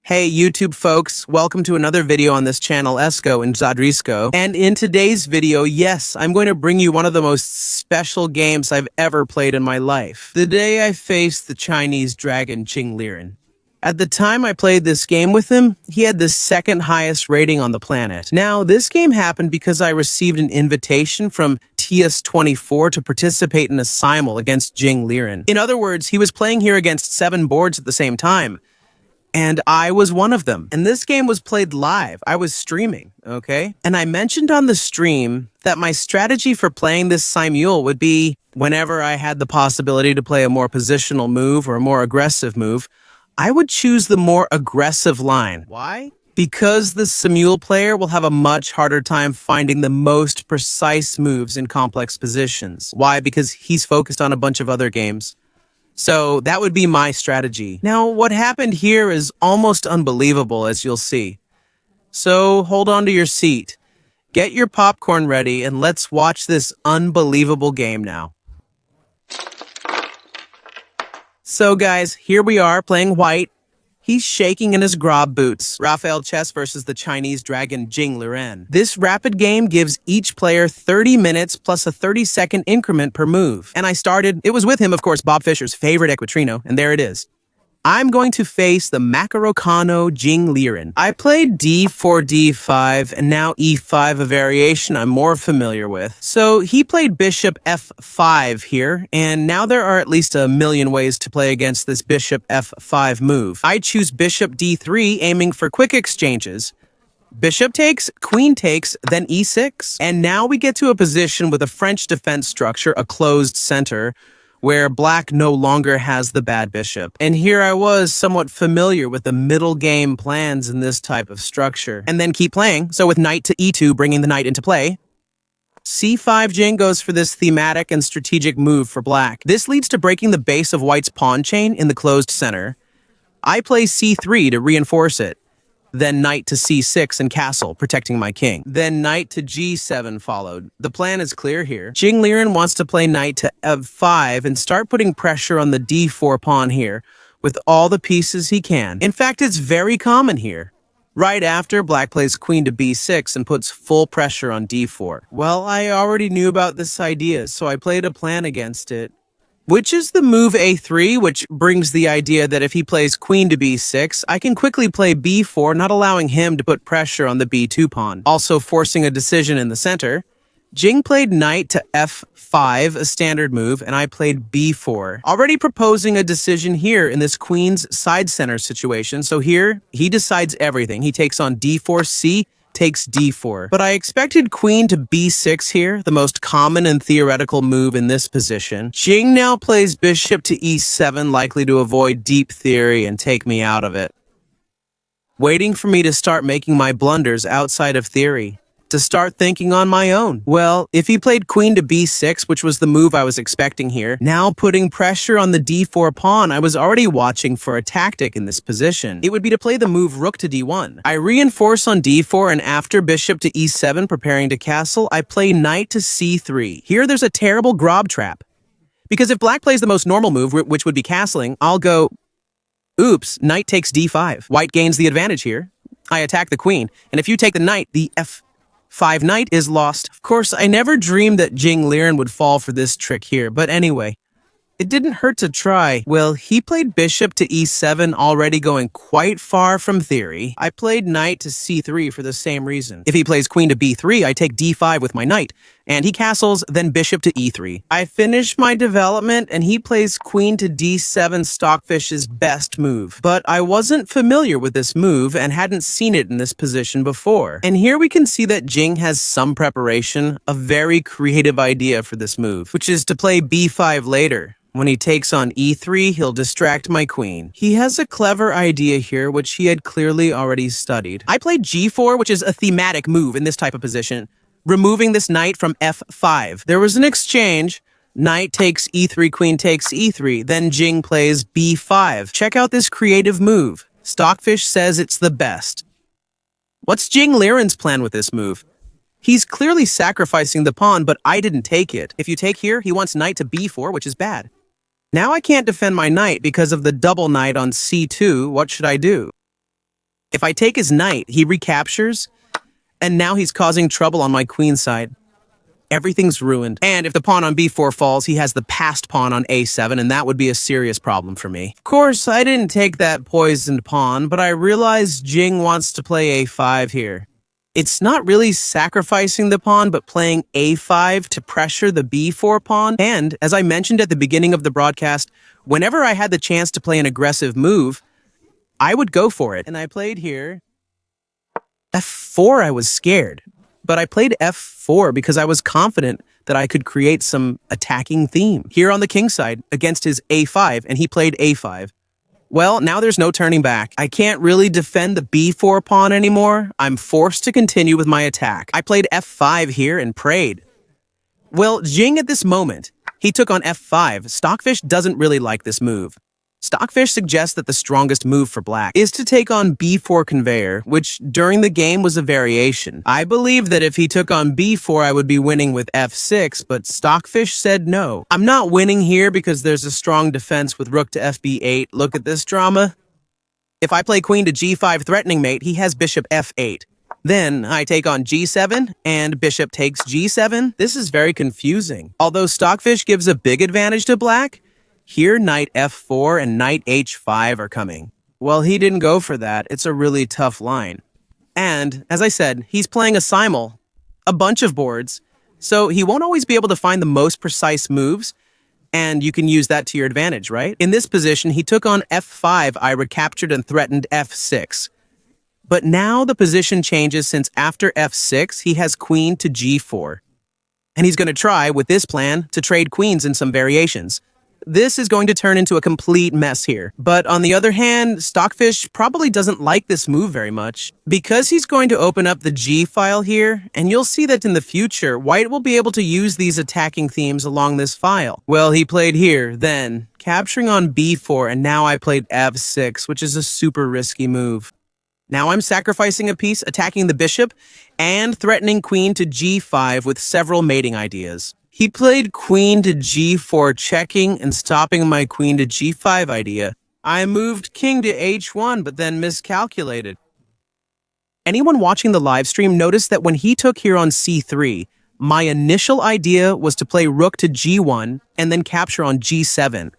Hey YouTube folks, welcome to another video on this channel, Esco and Zadrisco. And in today's video, yes, I'm going to bring you one of the most special games I've ever played in my life. The day I faced the Chinese dragon Liren. At the time I played this game with him, he had the second highest rating on the planet. Now, this game happened because I received an invitation from TS24 to participate in a simul against Liren. In other words, he was playing here against 7 boards at the same time. And I was one of them. And this game was played live. I was streaming, okay? And I mentioned on the stream that my strategy for playing this simul would be whenever I had the possibility to play a more positional move or a more aggressive move, I would choose the more aggressive line. Why? Because the simul player will have a much harder time finding the most precise moves in complex positions. Why? Because he's focused on a bunch of other games. So that would be my strategy. Now, what happened here is almost unbelievable, as you'll see. So hold on to your seat, get your popcorn ready, and let's watch this unbelievable game now. So guys, here we are playing white. He's shaking in his grob boots. Raffael chess versus the Chinese dragon Liren. This rapid game gives each player 30 minutes plus a 30-second increment per move. And I started, it was with him, of course, Bob Fischer's favorite equatrino, and there it is. I'm going to face the Macarocano Liren. I played d4, d5, and now e5, a variation I'm more familiar with. So he played bishop f5 here, and now there are at least a million ways to play against this bishop f5 move. I choose bishop d3, aiming for quick exchanges. Bishop takes, queen takes, then e6. And now we get to a position with a French defense structure, a closed center, where black no longer has the bad bishop. And here I was somewhat familiar with the middle game plans in this type of structure. And then keep playing, so with knight to e2 bringing the knight into play. c5 Jing goes for this thematic and strategic move for black. This leads to breaking the base of white's pawn chain in the closed center. I play c3 to reinforce it. Then knight to c6 and castle, protecting my king. Then knight to g7 followed. The plan is clear here. Liren wants to play knight to f5 and start putting pressure on the d4 pawn here with all the pieces he can. In fact, it's very common here. Right after, black plays queen to b6 and puts full pressure on d4. Well, I already knew about this idea, so I played a plan against it, which is the move a3, which brings the idea that if he plays queen to b6, I can quickly play b4, not allowing him to put pressure on the b2 pawn, also forcing a decision in the center. Jing played knight to f5, a standard move, and I played b4, already proposing a decision here in this queen's side center situation. So here, he decides everything. He takes on d4c, takes d4. But I expected queen to b6 here, the most common and theoretical move in this position. Jing now plays bishop to e7, likely to avoid deep theory and take me out of it, waiting for me to start making my blunders outside of theory, to start thinking on my own. Well, if he played queen to b6, which was the move I was expecting here, now putting pressure on the d4 pawn, I was already watching for a tactic in this position. It would be to play the move rook to d1. I reinforce on d4, and after bishop to e7, preparing to castle, I play knight to c3. Here there's a terrible grob trap, because if black plays the most normal move, which would be castling, I'll go, oops, knight takes d5. White gains the advantage here. I attack the queen, and if you take the knight, the f5 knight is lost. Of course, I never dreamed that Liren would fall for this trick here, but anyway, it didn't hurt to try. Well, he played bishop to e7, already going quite far from theory. I played knight to c3 for the same reason. If he plays queen to b3, I take d5 with my knight, and he castles, then bishop to e3. I finish my development, and he plays queen to d7, Stockfish's best move. But I wasn't familiar with this move and hadn't seen it in this position before. And here we can see that Jing has some preparation, a very creative idea for this move, which is to play b5 later. When he takes on e3, he'll distract my queen. He has a clever idea here, which he had clearly already studied. I played g4, which is a thematic move in this type of position, removing this knight from f5. There was an exchange. Knight takes e3, queen takes e3. Then Jing plays b5. Check out this creative move. Stockfish says it's the best. What's Liren's plan with this move? He's clearly sacrificing the pawn, but I didn't take it. If you take here, he wants knight to b4, which is bad. Now I can't defend my knight because of the double knight on c2. What should I do? If I take his knight, he recaptures, and now he's causing trouble on my queen side. Everything's ruined. And if the pawn on b4 falls, he has the passed pawn on a7, and that would be a serious problem for me. Of course, I didn't take that poisoned pawn, but I realized Jing wants to play a5 here. It's not really sacrificing the pawn, but playing a5 to pressure the b4 pawn. And, as I mentioned at the beginning of the broadcast, whenever I had the chance to play an aggressive move, I would go for it. And I played here. f4, I was scared. But I played f4 because I was confident that I could create some attacking theme. Here on the king side, against his a5, and he played a5. Well, now there's no turning back. I can't really defend the b4 pawn anymore. I'm forced to continue with my attack. I played f5 here and prayed. Well, Jing at this moment, he took on f5. Stockfish doesn't really like this move. Stockfish suggests that the strongest move for black is to take on b4 conveyor, which during the game was a variation. I believe that if he took on b4, I would be winning with f6, but Stockfish said no. I'm not winning here because there's a strong defense with rook to fb8. Look at this drama. If I play queen to g5 threatening mate, he has bishop f8. Then I take on g7, and bishop takes g7. This is very confusing. Although Stockfish gives a big advantage to black, here, knight f4 and knight h5 are coming. Well, he didn't go for that. It's a really tough line. And, as I said, he's playing a simul, a bunch of boards, so he won't always be able to find the most precise moves, and you can use that to your advantage, right? In this position, he took on f5, I recaptured and threatened f6. But now the position changes since after f6, he has queen to g4. And he's going to try, with this plan, to trade queens in some variations. This is going to turn into a complete mess here. But on the other hand, Stockfish probably doesn't like this move very much because he's going to open up the G file here, and you'll see that in the future, White will be able to use these attacking themes along this file. Well, he played here, then, capturing on B4, and now I played F6, which is a super risky move. Now I'm sacrificing a piece, attacking the bishop, and threatening queen to G5 with several mating ideas. He played queen to g4, checking and stopping my queen to g5 idea. I moved king to h1, but then miscalculated. Anyone watching the live stream noticed that when he took here on c3, my initial idea was to play rook to g1 and then capture on g7.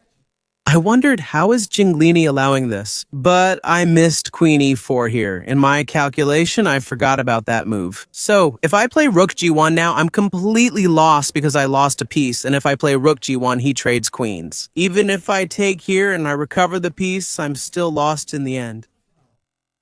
I wondered, how is Jinglini allowing this? But I missed queen e4 here. In my calculation, I forgot about that move. So, if I play rook g1 now, I'm completely lost because I lost a piece, and if I play rook g1, he trades queens. Even if I take here and I recover the piece, I'm still lost in the end.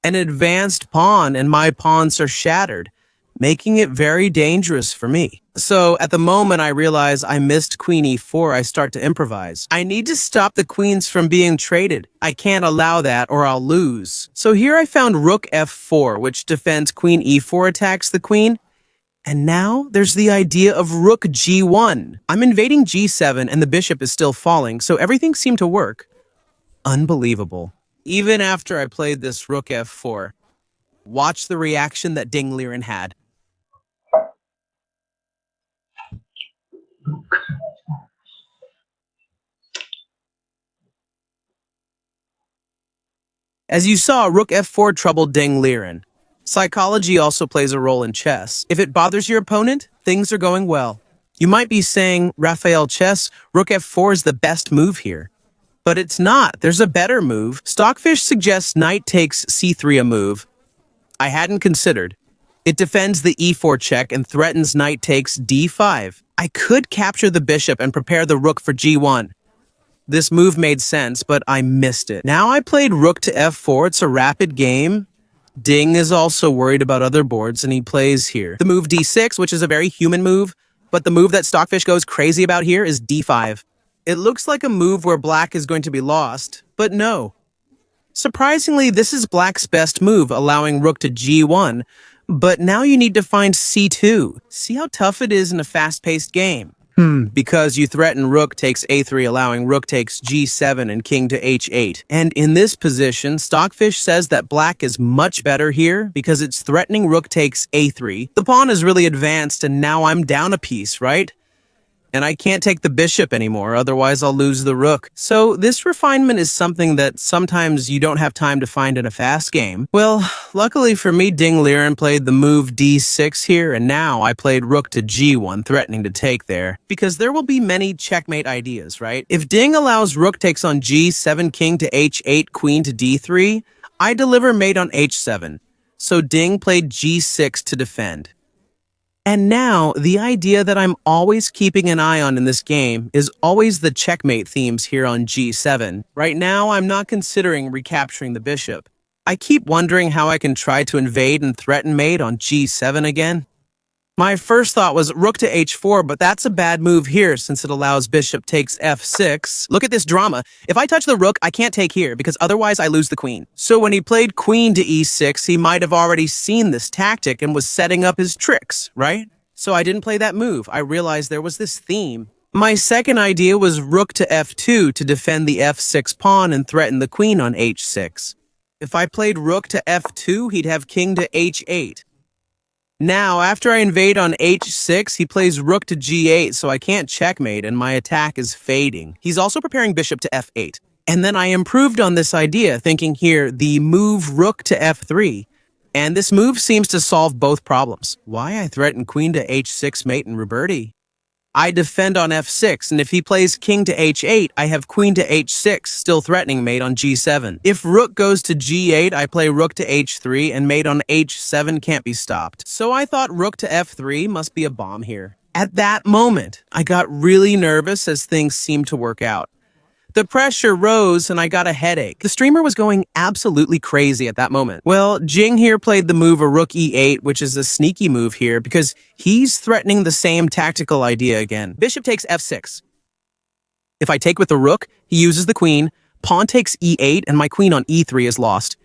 An advanced pawn, and my pawns are shattered, making it very dangerous for me. So at the moment I realize I missed queen e4, I start to improvise. I need to stop the queens from being traded. I can't allow that or I'll lose. So here I found rook f4, which defends queen e4 attacks the queen. And now there's the idea of rook g1. I'm invading g7 and the bishop is still falling, so everything seemed to work. Unbelievable. Even after I played this rook f4, watch the reaction that Liren had. As you saw, rook f4 troubled Liren. Psychology also plays a role in chess. If it bothers your opponent, things are going well. You might be saying, Raffael chess, rook f4 is the best move here. But it's not. There's a better move. Stockfish suggests knight takes c3 a move I hadn't considered. It defends the e4 check and threatens knight takes d5. I could capture the bishop and prepare the rook for g1. This move made sense, but I missed it. Now I played rook to f4. It's a rapid game. Ding is also worried about other boards, and he plays here. The move d6, which is a very human move, but the move that Stockfish goes crazy about here is d5. It looks like a move where black is going to be lost, but no. Surprisingly, this is black's best move, allowing rook to g1, but now you need to find c2. See how tough it is in a fast-paced game? Because you threaten rook takes a3, allowing rook takes g7 and king to h8. And in this position, Stockfish says that black is much better here because it's threatening rook takes a3. The pawn is really advanced and now I'm down a piece, right? and I can't take the bishop anymore, otherwise I'll lose the rook. So this refinement is something that sometimes you don't have time to find in a fast game. Well, luckily for me, Liren played the move d6 here, and now I played rook to g1, threatening to take there. Because there will be many checkmate ideas, right? If Ding allows rook takes on g7, king to h8, queen to d3, I deliver mate on h7. So Ding played g6 to defend. And now, the idea that I'm always keeping an eye on in this game is always the checkmate themes here on g7. Right now, I'm not considering recapturing the bishop. I keep wondering how I can try to invade and threaten mate on g7 again. My first thought was rook to h4, but that's a bad move here since it allows bishop takes f6. Look at this drama. If I touch the rook, I can't take here because otherwise I lose the queen. So when he played queen to e6, he might have already seen this tactic and was setting up his tricks, right? So I didn't play that move. I realized there was this theme. My second idea was rook to f2 to defend the f6 pawn and threaten the queen on h6. If I played rook to f2, he'd have king to h8. Now, after I invade on h6, he plays rook to g8, so I can't checkmate, and my attack is fading. He's also preparing bishop to f8. And then I improved on this idea, thinking here, the move rook to f3. And this move seems to solve both problems. Why I threaten queen to h6 mate and Roberti? I defend on f6, and if he plays king to h8, I have queen to h6, still threatening mate on g7. If rook goes to g8, I play rook to h3, and mate on h7 can't be stopped. So I thought rook to f3 must be a bomb here. At that moment, I got really nervous as things seemed to work out. The pressure rose and I got a headache. The streamer was going absolutely crazy at that moment. Well, Jing here played the move a rook e8, which is a sneaky move here because he's threatening the same tactical idea again. Bishop takes f6. If I take with the rook, he uses the queen, pawn takes e8, and my queen on e3 is lost.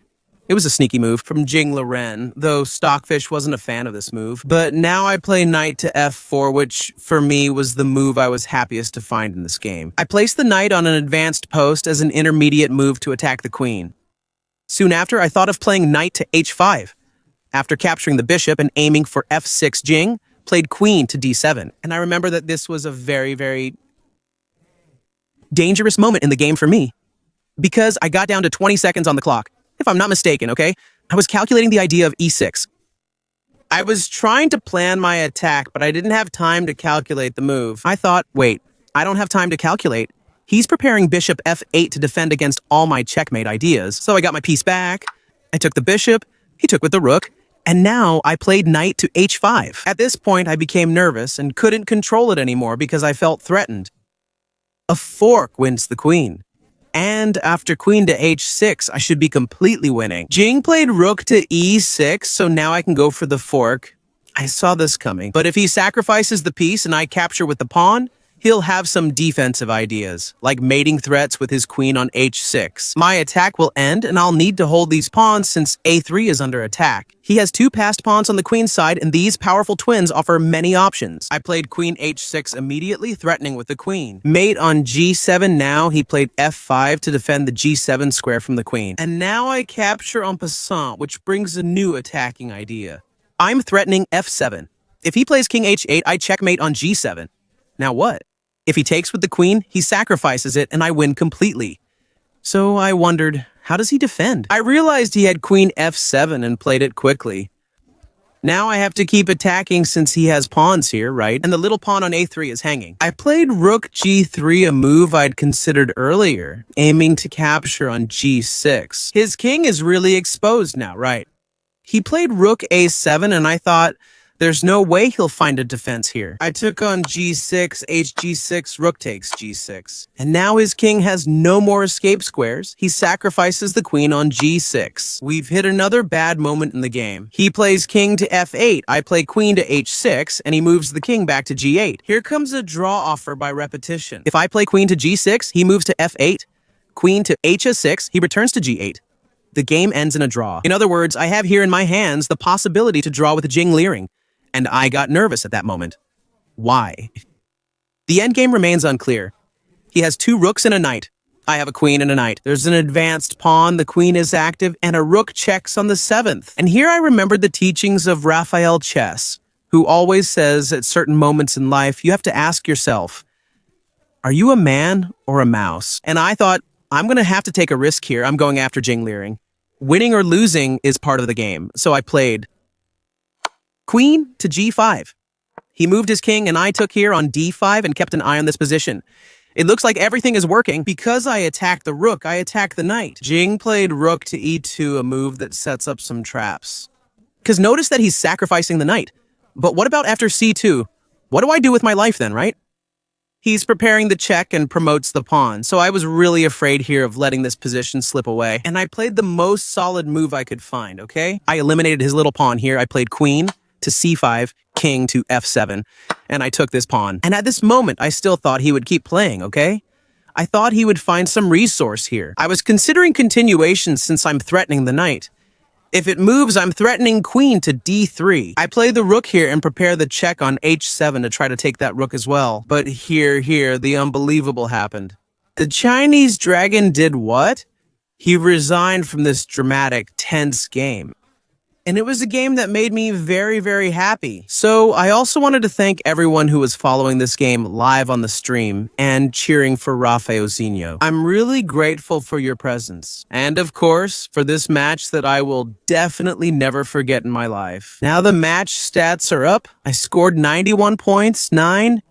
It was a sneaky move from Liren, though Stockfish wasn't a fan of this move. But now I play knight to f4, which for me was the move I was happiest to find in this game. I placed the knight on an advanced post as an intermediate move to attack the queen. Soon after, I thought of playing knight to h5. After capturing the bishop and aiming for f6, Jing played queen to d7. And I remember that this was a very, very dangerous moment in the game for me, because I got down to 20 seconds on the clock. If I'm not mistaken, okay? I was calculating the idea of e6. I was trying to plan my attack, but I didn't have time to calculate the move. I thought, wait, I don't have time to calculate. He's preparing bishop f8 to defend against all my checkmate ideas. So I got my piece back, I took the bishop, he took with the rook, and now I played knight to h5. At this point, I became nervous and couldn't control it anymore because I felt threatened. A fork wins the queen. And after queen to h6, I should be completely winning. Jing played rook to e6, so now I can go for the fork. I saw this coming. But if he sacrifices the piece and I capture with the pawn, he'll have some defensive ideas, like mating threats with his queen on h6. My attack will end, and I'll need to hold these pawns since a3 is under attack. He has two passed pawns on the queen's side, and these powerful twins offer many options. I played queen h6 immediately, threatening with the queen. Mate on g7 now, he played f5 to defend the g7 square from the queen. And now I capture en passant, which brings a new attacking idea. I'm threatening f7. If he plays king h8, I checkmate on g7. Now what? If he takes with the queen, he sacrifices it and I win completely. So I wondered, how does he defend? I realized he had queen f7 and played it quickly. Now I have to keep attacking since he has pawns here, right? And the little pawn on a3 is hanging. I played rook g3, a move I'd considered earlier, aiming to capture on g6. His king is really exposed now, right? He played rook a7 and I thought, there's no way he'll find a defense here. I took on g6, hg6, rook takes g6. And now his king has no more escape squares. He sacrifices the queen on g6. We've hit another bad moment in the game. He plays king to f8. I play queen to h6, and he moves the king back to g8. Here comes a draw offer by repetition. If I play queen to g6, he moves to f8. Queen to h6, he returns to g8. The game ends in a draw. In other words, I have here in my hands the possibility to draw with Jing Liren. And I got nervous at that moment. Why? The endgame remains unclear. He has two rooks and a knight. I have a queen and a knight. There's an advanced pawn, the queen is active, and a rook checks on the 7th. And here I remembered the teachings of Raffael chess. who always says at certain moments in life, you have to ask yourself, are you a man or a mouse? And I thought, I'm going to have to take a risk here. I'm going after Jing Liren. Winning or losing is part of the game, so I played queen to g5. He moved his king, and I took here on d5 and kept an eye on this position. It looks like everything is working. Because I attacked the rook, I attacked the knight. Jing played rook to e2, a move that sets up some traps. Because notice that he's sacrificing the knight. But what about after c2? What do I do with my life then, right? He's preparing the check and promotes the pawn, so I was really afraid here of letting this position slip away. And I played the most solid move I could find, okay? I eliminated his little pawn here. I played queen to c5, king to f7, and I took this pawn. And at this moment, I still thought he would keep playing, okay? I thought he would find some resource here. I was considering continuation since I'm threatening the knight. If it moves, I'm threatening queen to d3. I play the rook here and prepare the check on h7 to try to take that rook as well. But here, the unbelievable happened. The Chinese dragon did what? He resigned from this dramatic, tense game. And it was a game that made me very, very happy. So I also wanted to thank everyone who was following this game live on the stream and cheering for Raffael. I'm really grateful for your presence. And of course, for this match that I will definitely never forget in my life. Now the match stats are up. I scored 91 points, 9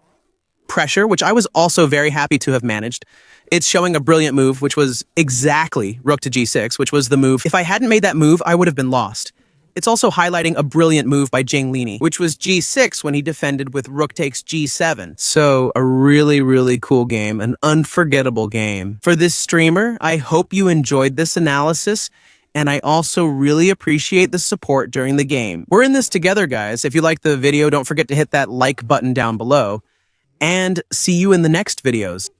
pressure, which I was also very happy to have managed. It's showing a brilliant move, which was exactly rook to g6, which was the move. If I hadn't made that move, I would have been lost. It's also highlighting a brilliant move by Jing Liren, which was g6 when he defended with rook takes g7. So a really, really cool game, an unforgettable game. For this streamer, I hope you enjoyed this analysis, and I also really appreciate the support during the game. We're in this together, guys. If you liked the video, don't forget to hit that like button down below, and see you in the next videos.